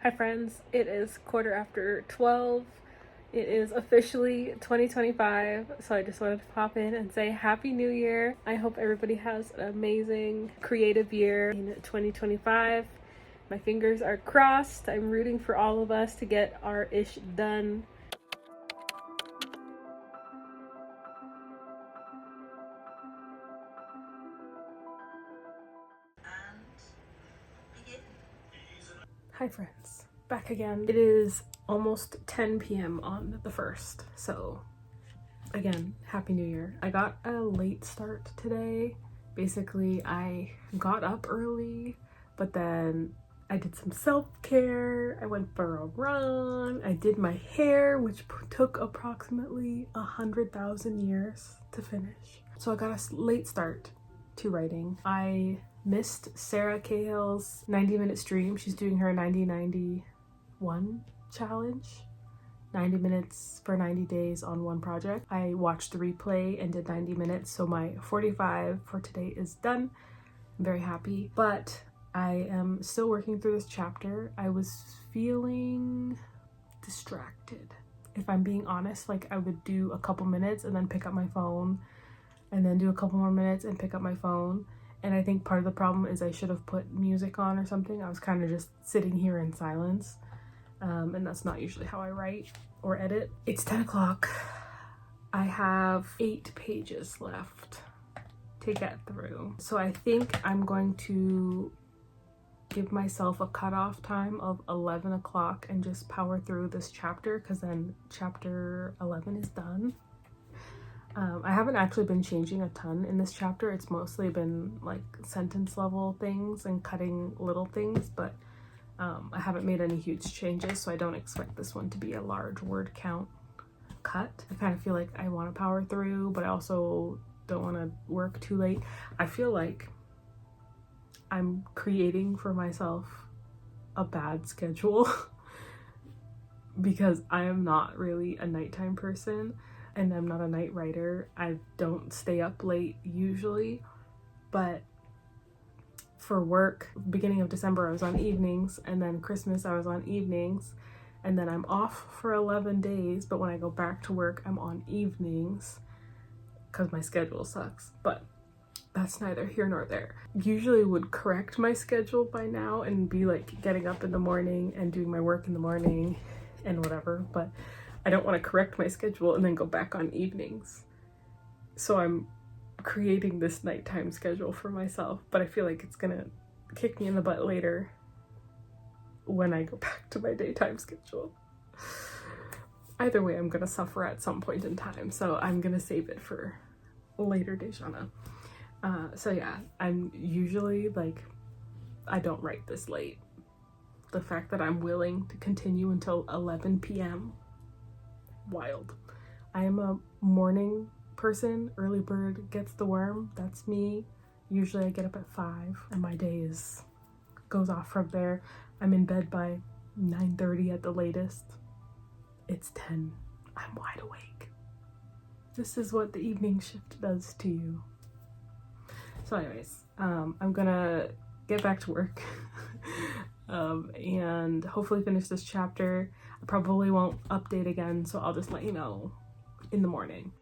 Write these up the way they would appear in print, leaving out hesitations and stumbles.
Hi friends, it is 12:15. It is officially 2025, so I just wanted to pop in and say Happy New Year. I hope everybody has an amazing creative year in 2025. My fingers are crossed. I'm rooting for all of us to get our ish done. Hi friends, back again. It is almost 10 p.m. on the 1st, so again, Happy New Year. I got a late start today. Basically, I got up early, but then I did some self-care. I went for a run. I did my hair, which took approximately 100,000 years to finish. So I got a late start to writing. I missed Sarah Cahill's 90-minute stream. She's doing her 90-91 challenge. 90 minutes for 90 days on one project. I watched the replay and did 90 minutes, so my 45 for today is done. I'm very happy, but I am still working through this chapter. I was feeling distracted. If I'm being honest, like I would do a couple minutes and then pick up my phone and then do a couple more minutes and pick up my phone. And I think part of the problem is I should have put music on or something. I was kind of just sitting here in silence. And that's not usually how I write or edit. It's 10 o'clock. I have 8 pages left to get through. So I think I'm going to give myself a cutoff time of 11 o'clock and just power through this chapter, because then chapter 11 is done. I haven't actually been changing a ton in this chapter. It's mostly been like sentence level things and cutting little things, but I haven't made any huge changes, so I don't expect this one to be a large word count cut. I kind of feel like I want to power through, but I also don't want to work too late. I feel like I'm creating for myself a bad schedule because I am not really a nighttime person and I'm not a night writer. I don't stay up late usually, but for work, beginning of December I was on evenings, and then Christmas I was on evenings, and then I'm off for 11 days, but when I go back to work I'm on evenings because my schedule sucks. But that's neither here nor there. Usually would correct my schedule by now and be like getting up in the morning and doing my work in the morning and whatever, but I don't want to correct my schedule and then go back on evenings. So I'm creating this nighttime schedule for myself, but I feel like it's gonna kick me in the butt later when I go back to my daytime schedule. Either way, I'm gonna suffer at some point in time, so I'm gonna save it for later Dejana. So yeah, I'm usually like, I don't write this late. The fact that I'm willing to continue until 11 p.m. wild. I am a morning person. Early bird gets the worm. That's me. Usually I get up at 5 and my day goes off from there. I'm in bed by 9:30 at the latest. It's 10. I'm wide awake. This is what the evening shift does to you. So anyways, I'm gonna get back to work and hopefully finish this chapter. I probably won't update again, so I'll just let you know in the morning.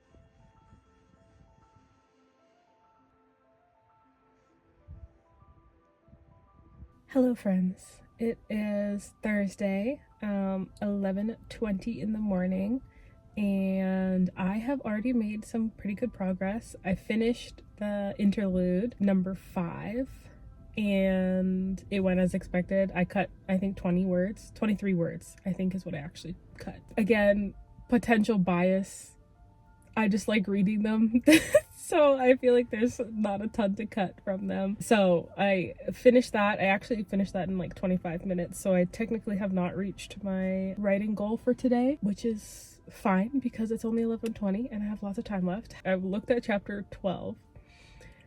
Hello friends, it is Thursday, 11:20 in the morning, and I have already made some pretty good progress. I finished the interlude number 5 and it went as expected. I cut, I think 23 words, I think is what I actually cut. Again, potential bias. I just like reading them. So I feel like there's not a ton to cut from them. So I finished that. I actually finished that in like 25 minutes. So I technically have not reached my writing goal for today, which is fine because it's only 11:20 and I have lots of time left. I've looked at chapter 12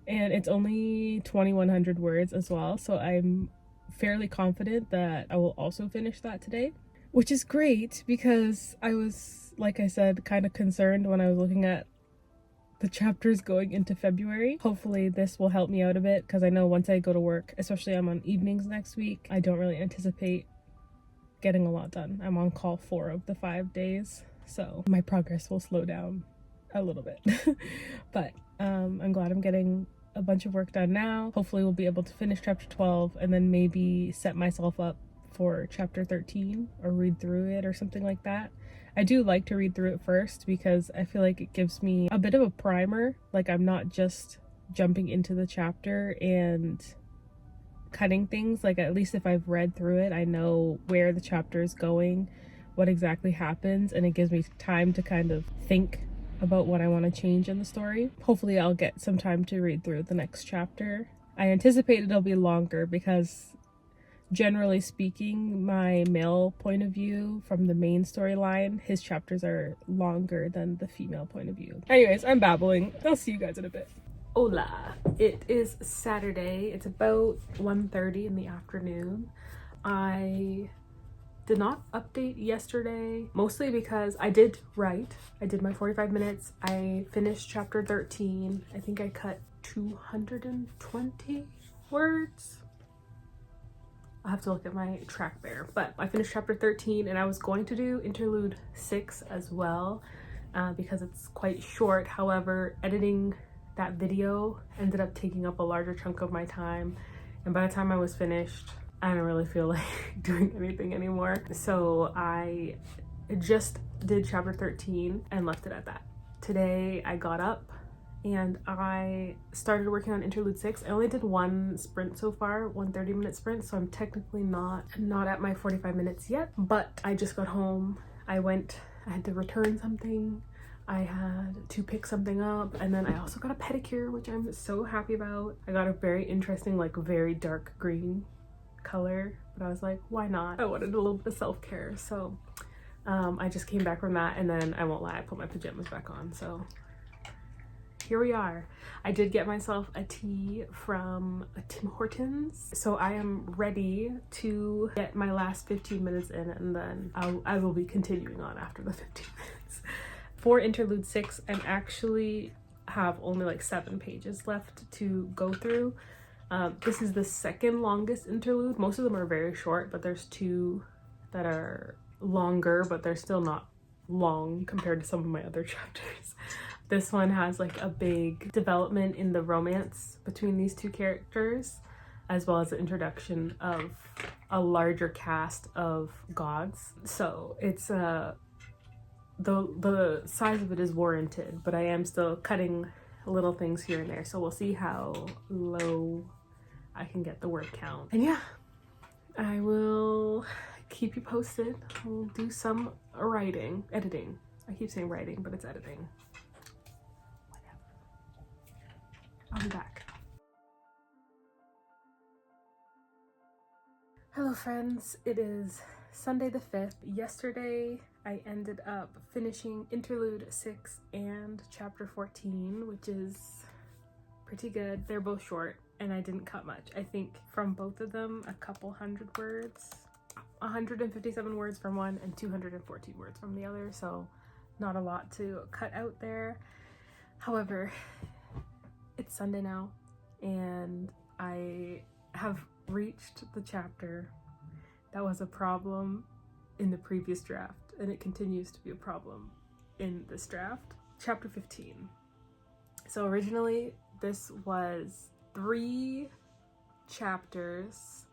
and it's only 2,100 words as well. So I'm fairly confident that I will also finish that today, which is great because I was, like I said, kind of concerned when I was looking at the chapters going into February. Hopefully this will help me out a bit because I know once I go to work, especially I'm on evenings next week, I don't really anticipate getting a lot done. I'm on call 4 of the 5 days, so my progress will slow down a little bit. But I'm glad I'm getting a bunch of work done now. Hopefully we'll be able to finish chapter 12 and then maybe set myself up for chapter 13 or read through it or something like that. I do like to read through it first because I feel like it gives me a bit of a primer. Like, I'm not just jumping into the chapter and cutting things. Like, at least if I've read through it, I know where the chapter is going, what exactly happens, and it gives me time to kind of think about what I want to change in the story. Hopefully I'll get some time to read through the next chapter. I anticipate it'll be longer because, generally speaking, my male point of view from the main storyline, his chapters are longer than the female point of view. Anyways, I'm babbling. I'll see you guys in a bit. Hola! It is Saturday. It's about 1:30 in the afternoon. I did not update yesterday, mostly because I did write. I did my 45 minutes. I finished chapter 13. I think I cut 220 words. I'll have to look at my track bear, but I finished chapter 13 and I was going to do interlude 6 as well because it's quite short. However, editing that video ended up taking up a larger chunk of my time, and by the time I was finished, I didn't really feel like doing anything anymore. So I just did chapter 13 and left it at that. Today I got up and I started working on interlude 6. I only did one sprint so far, one 30-minute sprint, so I'm technically not at my 45 minutes yet, but I just got home. I had to return something. I had to pick something up, and then I also got a pedicure, which I'm so happy about. I got a very interesting, like, very dark green color, but I was like, why not? I wanted a little bit of self-care, so I just came back from that, and then I won't lie, I put my pajamas back on, so here we are. I did get myself a tea from Tim Hortons, so I am ready to get my last 15 minutes in, and then I will be continuing on after the 15 minutes. For interlude 6, I actually have only like 7 pages left to go through. This is the second longest interlude. Most of them are very short, but there's 2 that are longer, but they're still not long compared to some of my other chapters. This one has like a big development in the romance between these 2 characters, as well as the introduction of a larger cast of gods. So it's the size of it is warranted, but I am still cutting little things here and there, so we'll see how low I can get the word count. And yeah, I will keep you posted. We'll do some editing. I keep saying writing, but it's editing. Whatever. I'll be back. Hello friends, it is Sunday the 5th. Yesterday I ended up finishing interlude 6 and chapter 14, which is pretty good. They're both short and I didn't cut much. I think from both of them a couple hundred words, 157 words from one and 214 words from the other, so not a lot to cut out there. However, it's Sunday now and I have reached the chapter that was a problem in the previous draft, and it continues to be a problem in this draft. Chapter 15. So originally this was 3 chapters,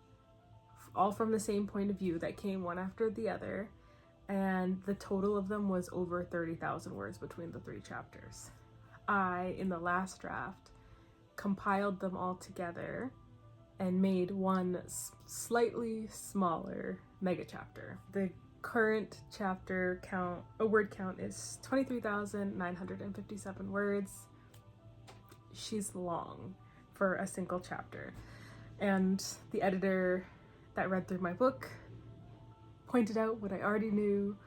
all from the same point of view that came one after the other, and the total of them was over 30,000 words between the 3 chapters. I, in the last draft, compiled them all together and made one slightly smaller mega chapter. The current chapter count, word count, is 23,957 words. She's long for a single chapter. And the editor that read through my book pointed out what I already knew,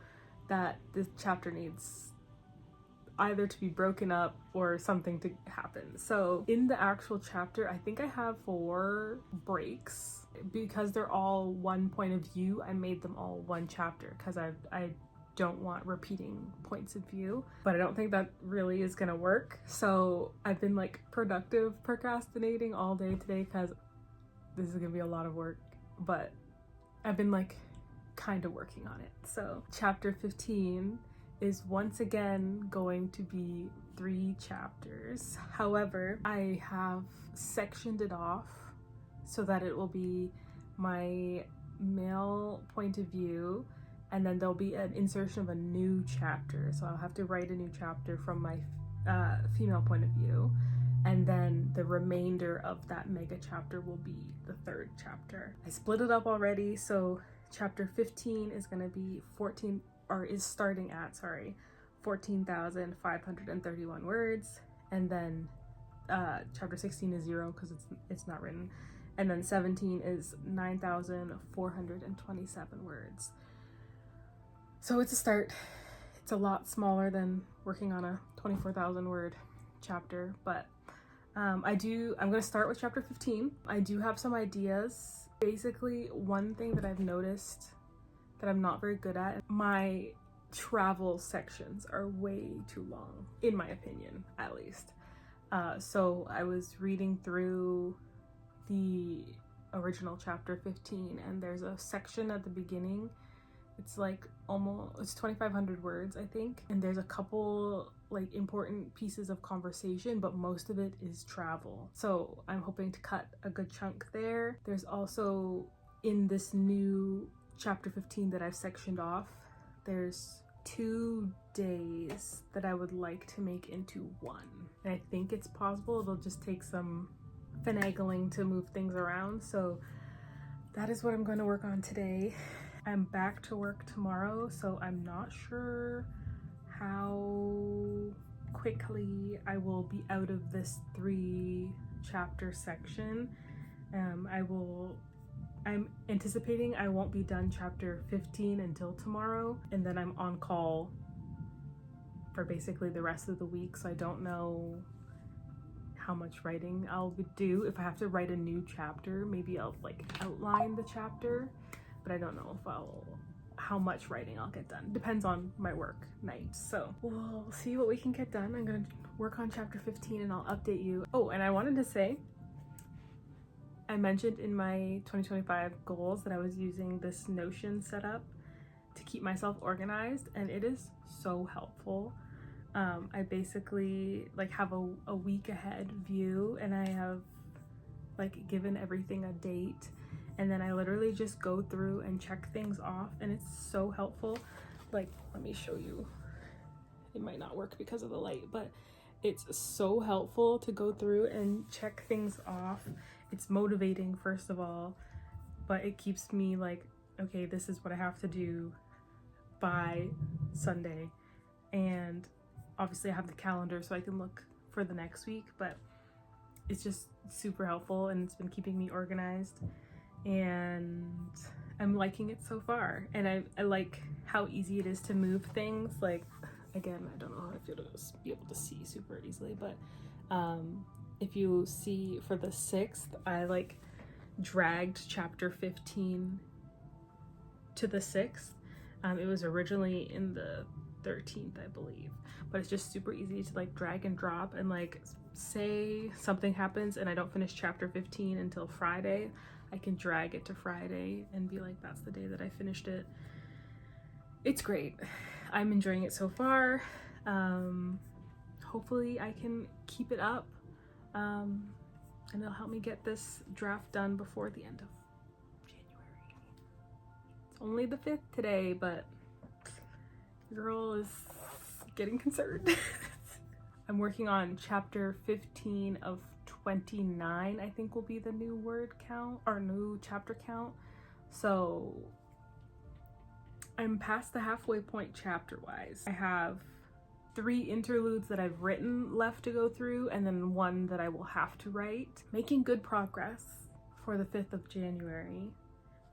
that this chapter needs either to be broken up or something to happen. So in the actual chapter, I think I have 4 breaks. Because they're all one point of view, I made them all one chapter because I don't want repeating points of view, but I don't think that really is gonna work. So I've been like productive procrastinating all day today because this is gonna be a lot of work, but I've been like kind of working on it. So chapter 15 is once again going to be 3 chapters. However, I have sectioned it off so that it will be my male point of view, and then there'll be an insertion of a new chapter. So I'll have to write a new chapter from my female point of view, and then the remainder of that mega chapter will be the 3rd chapter. I split it up already, so chapter 15 is going to be starting at 14,531 words, and then chapter 16 is 0 because it's not written, and then 17 is 9,427 words. So it's a start. It's a lot smaller than working on a 24,000 word chapter, but I'm going to start with chapter 15. I do have some ideas. Basically, one thing that I've noticed that I'm not very good at, my travel sections are way too long, in my opinion, at least. So I was reading through the original chapter 15, and there's a section at the beginning. It's like it's 2,500 words, I think, and there's a couple like important pieces of conversation, but most of it is travel. So I'm hoping to cut a good chunk there. There's also, in this new chapter 15 that I've sectioned off, there's 2 days that I would like to make into 1, and I think it's possible. It'll just take some finagling to move things around, so that is what I'm going to work on today. I'm back to work tomorrow, so I'm not sure how quickly I will be out of this 3 chapter section. I'm anticipating I won't be done chapter 15 until tomorrow, and then I'm on call for basically the rest of the week, so I don't know how much writing I'll do. If I have to write a new chapter, maybe I'll like outline the chapter, but I don't know how much writing I'll get done. Depends on my work nights. So we'll see what we can get done. I'm gonna work on chapter 15 and I'll update you. Oh, and I wanted to say, I mentioned in my 2025 goals that I was using this Notion setup to keep myself organized, and it is so helpful. I basically like have a week ahead view, and I have like given everything a date, and then I literally just go through and check things off, and it's so helpful. Like, let me show you. It might not work because of the light, but it's so helpful to go through and check things off. It's motivating, first of all, but it keeps me like, okay, this is what I have to do by Sunday. And obviously I have the calendar so I can look for the next week, but it's just super helpful, and it's been keeping me organized, and I'm liking it so far. And I like how easy it is to move things. Like, again, I don't know if you'll just be able to see super easily, but if you see for the 6th, I like dragged chapter 15 to the 6th. It was originally in the 13th, I believe, but it's just super easy to like drag and drop, and like say something happens and I don't finish chapter 15 until Friday, I can drag it to Friday and be like, that's the day that I finished it. It's great. I'm enjoying it so far. Hopefully I can keep it up, and it'll help me get this draft done before the end of January. It's only the 5th today, but girl is getting concerned. I'm working on chapter 15 of 29, I think will be the new word count or new chapter count. So I'm past the halfway point chapter wise. I have 3 interludes that I've written left to go through, and then 1 that I will have to write. Making good progress for the 5th of January.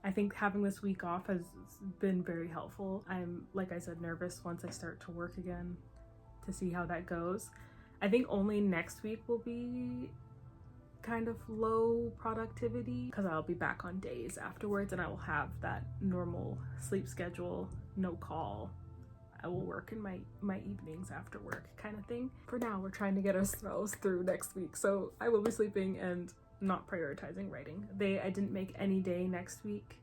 I think having this week off has been very helpful. I'm, like I said, nervous once I start to work again to see how that goes. I think only next week will be kind of low productivity because I'll be back on days afterwards, and I will have that normal sleep schedule, no call. I will work in my evenings after work kind of thing. For now, we're trying to get ourselves through next week, so I will be sleeping and not prioritizing writing. I didn't make any day next week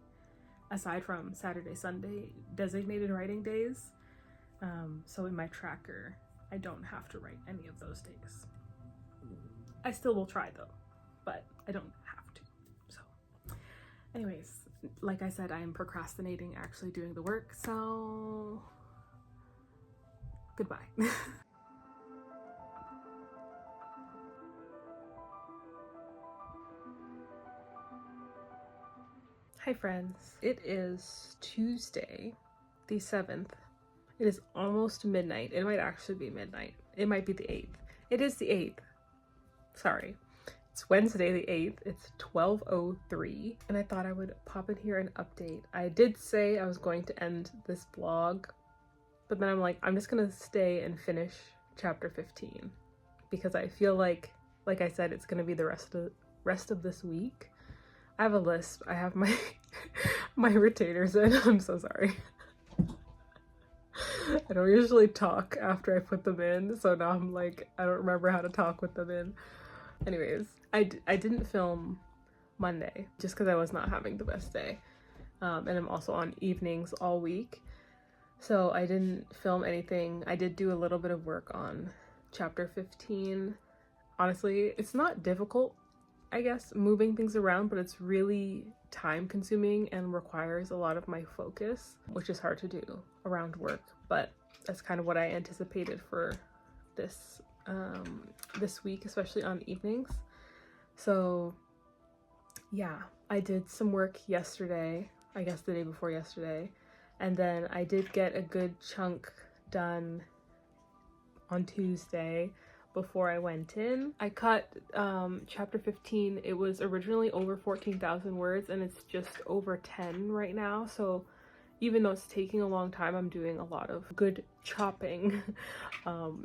aside from Saturday, Sunday designated writing days. So in my tracker, I don't have to write any of those days. I still will try though, but I don't have to. So anyways, like I said, I am procrastinating actually doing the work, so goodbye. Hi friends, it is Tuesday, the 7th. It is almost midnight. It might actually be midnight. It might be the 8th. It is the 8th. Sorry. It's Wednesday the 8th. It's 12:03, and I thought I would pop in here and update. I did say I was going to end this vlog, but then I'm like, I'm just gonna stay and finish chapter 15 because I feel like I said, it's gonna be the rest of this week. I have a lisp. I have my my retainers in. I'm so sorry. I don't usually talk after I put them in, so now I'm like, I don't remember how to talk with them in. Anyways, I didn't film Monday just because I was not having the best day. And I'm also on evenings all week. So I didn't film anything. I did do a little bit of work on chapter 15. Honestly, it's not difficult, I guess, moving things around, but it's really time consuming and requires a lot of my focus, which is hard to do around work, but that's kind of what I anticipated for this this week, especially on evenings. So yeah, I did some work yesterday, I guess the day before yesterday, and then I did get a good chunk done on Tuesday before I went in. I cut chapter 15. It was originally over 14,000 words and it's just over 10 right now. So even though it's taking a long time, I'm doing a lot of good chopping.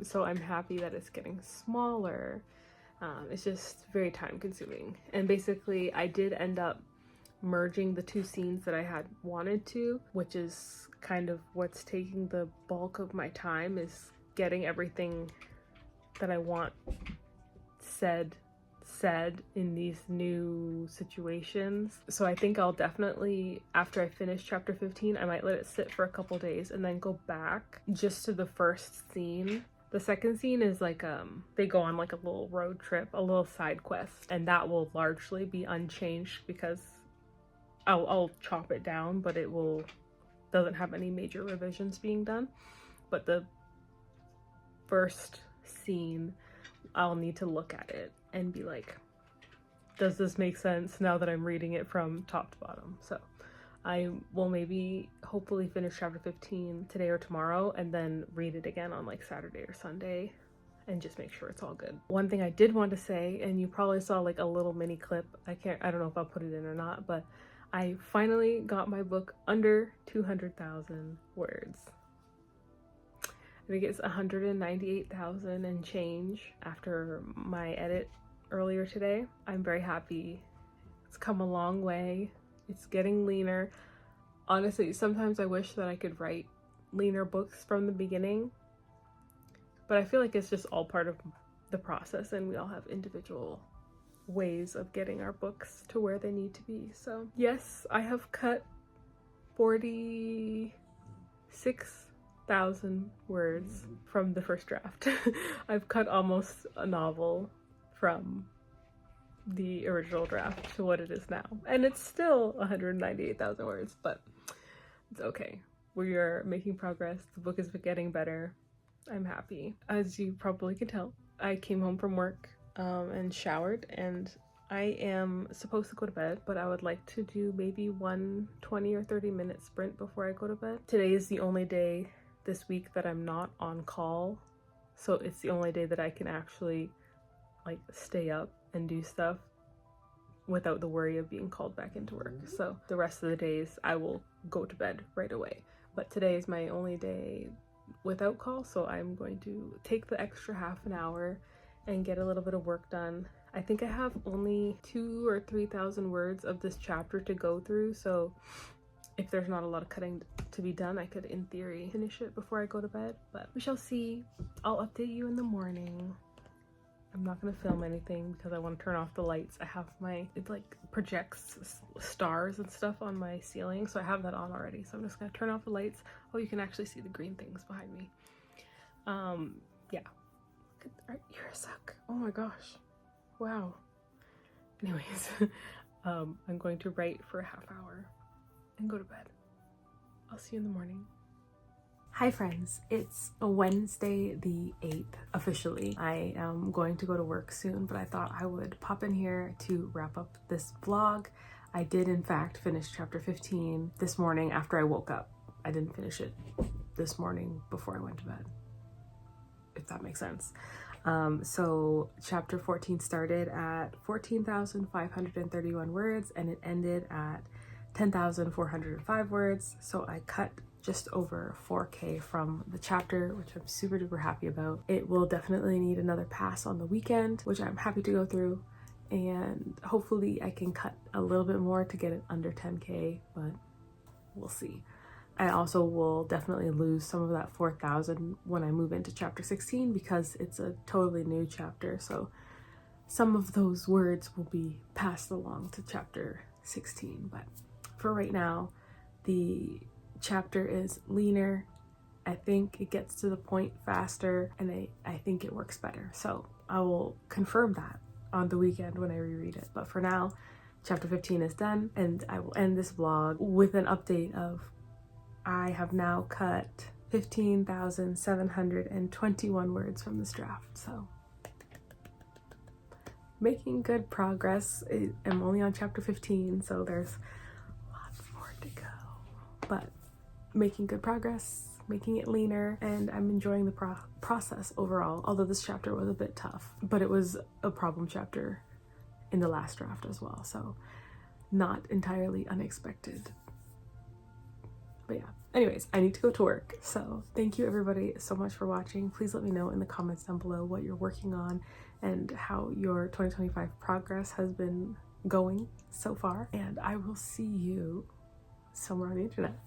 So I'm happy that it's getting smaller. It's just very time consuming. And basically I did end up merging the two scenes that I had wanted to, which is kind of what's taking the bulk of my time, is getting everything that I want said in these new situations. So I think I'll definitely, after I finish chapter 15, I might let it sit for a couple days and then go back just to the first scene. The second scene is like they go on like a little road trip, a little side quest, and that will largely be unchanged because I'll chop it down, but it doesn't have any major revisions being done. But the first scene, I'll need to look at it and be like, does this make sense now that I'm reading it from top to bottom? So I will maybe hopefully finish chapter 15 today or tomorrow and then read it again on like Saturday or Sunday and just make sure it's all good. One thing I did want to say, and you probably saw like a little mini clip, I don't know if I'll put it in or not, but I finally got my book under 200,000 words. I think it's 198,000 and change after my edit earlier today. I'm very happy. It's come a long way. It's getting leaner. Honestly, sometimes I wish that I could write leaner books from the beginning, but I feel like it's just all part of the process and we all have individual ways of getting our books to where they need to be. So yes, I have cut 46,000 words from the first draft. I've cut almost a novel from the original draft to what it is now, and it's still 198,000 words, but it's okay. We are making progress. The book is getting better. I'm happy. As you probably can tell, I came home from work and showered, and I am supposed to go to bed, but I would like to do maybe one 20 or 30 minute sprint before I go to bed. Today is the only day this week that I'm not on call, so it's the only day that I can actually like stay up and do stuff without the worry of being called back into work. So the rest of the days I will go to bed right away, but today is my only day without call, so I'm going to take the extra half an hour and get a little bit of work done. I think I have only 2,000 or 3,000 words of this chapter to go through, so if there's not a lot of cutting to be done, I could in theory finish it before I go to bed, but we shall see. I'll update you in the morning. I'm not gonna film anything because I want to turn off the lights. I have it like projects stars and stuff on my ceiling, so I have that on already. So I'm just gonna turn off the lights. Oh, you can actually see the green things behind me. Yeah. You're a suck. Oh my gosh. Wow. Anyways, I'm going to write for a half hour and go to bed. I'll see you in the morning. Hi friends, it's a Wednesday the 8th officially. I am going to go to work soon, but I thought I would pop in here to wrap up this vlog. I did in fact finish chapter 15 this morning after I woke up. I didn't finish it this morning before I went to bed, if that makes sense. So chapter 14 started at 14,531 words and it ended at 10,405 words. So I cut just over 4K from the chapter, which I'm super duper happy about. It will definitely need another pass on the weekend, which I'm happy to go through. And hopefully I can cut a little bit more to get it under 10K, but we'll see. I also will definitely lose some of that 4,000 when I move into chapter 16 because it's a totally new chapter. So some of those words will be passed along to chapter 16. But for right now, the chapter is leaner. I think it gets to the point faster and I think it works better. So I will confirm that on the weekend when I reread it. But for now, chapter 15 is done and I will end this vlog with an update of I have now cut 15,721 words from this draft, so making good progress. I'm only on chapter 15, so there's lots more to go, but making good progress, making it leaner, and I'm enjoying the process overall, although this chapter was a bit tough, but it was a problem chapter in the last draft as well, so not entirely unexpected. But yeah, anyways, I need to go to work. So thank you everybody so much for watching. Please let me know in the comments down below what you're working on and how your 2025 progress has been going so far. And I will see you somewhere on the internet.